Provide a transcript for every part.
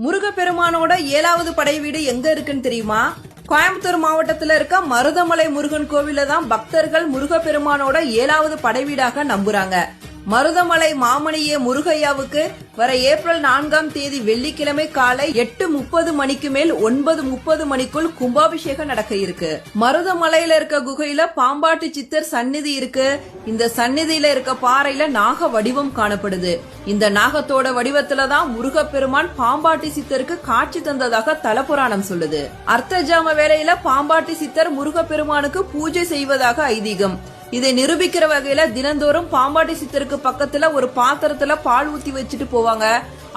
முருகப்பெருமானோட 7வது படை வீடு எங்க இருக்குன்னு தெரியுமா? கோயம்புத்தூர் மாவட்டத்துல இருக்க மருதமலை முருகன் கோவில தான் பக்தர்கள் முருகப்பெருமானோட 7வது படை வீடாக நம்புறாங்க. மருதமலை மாமணியே முருகையாவுக்கு வர ஏப்ரல் 4ஆம் தேதி வெள்ளிக்கிழமை காலை 8:30 மணிக்கு மேல் 9:30 மணிக்குள் கும்பாபிஷேகம் நடக்க இருக்கு. மருதமலையில இருக்க குகையில பாம்பாட்டி சித்தர் சந்நிதி இருக்கு. இந்த சந்நிதியில இருக்க பாறையில நாக வடிவம் காணப்படுது. இந்த நாகத்தோட வடிவத்துலதான் முருகப்பெருமான் பாம்பாட்டி சித்தருக்கு காட்சி தந்ததாக தலபுராணம் சொல்லுது. அர்த்தஜாம வேளையில பாம்பாட்டி சித்தர் முருகப்பெருமானுக்கு பூஜை செய்வதாக ஐதீகம். இதை நிரூபிக்கிற வகையில தினந்தோறும் பாம்பாட்டி சித்தருக்கு பக்கத்துல ஒரு பாத்திரத்துல பால் ஊத்தி வச்சுட்டு போவாங்க.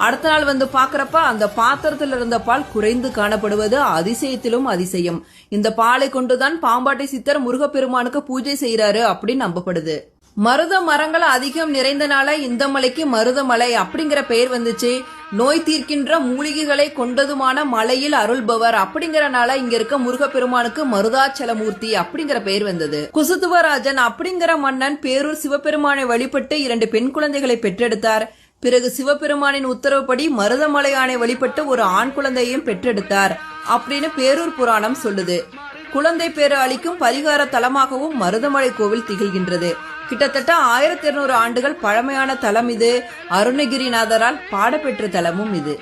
அடுத்த நாள் வந்து பாக்குறப்ப அந்த பாத்திரத்துல இருந்த பால் குறைந்து காணப்படுவது அதிசயத்திலும் அதிசயம். இந்த பாலை கொண்டுதான் பாம்பாட்டி சித்தர் முருகப்பெருமானுக்கு பூஜை செய்யறாரு அப்படின்னு நம்பப்படுது. மருத மரங்கள் அதிகம் நிறைந்தனால இந்த மலைக்கு மருதமலை அப்படிங்கிற பெயர் வந்துச்சு. நோய் தீர்க்கின்ற மூலிகைகளை கொண்டதுமான மலையில் அருள்பவர் அப்படிங்கறனால இங்க இருக்க முருகப்பெருமானுக்கு மருதாச்சலமூர்த்தி அப்படிங்கிற பெயர் வந்தது. குசுத்துவராஜன் அப்படிங்கிற மன்னன் பேரூர் சிவபெருமானை வழிபட்டு 2 பெண் குழந்தைகளை பெற்றெடுத்தார். பிறகு சிவபெருமானின் உத்தரவுப்படி மருதமலையானை வழிபட்டு ஒரு ஆண் குழந்தையையும் பெற்றெடுத்தார் அப்படின்னு பேரூர் புராணம் சொல்லுது. குழந்தை பேறு அளிக்கும் பரிகார தலமாகவும் மருதமலை கோவில் திகழ்கின்றது. கிட்டத்தட்ட 1200 ஆண்டுகள் பழமையான தலம் இது. அருணகிரிநாதரால் பாடப்பெற்ற தலமும் இது.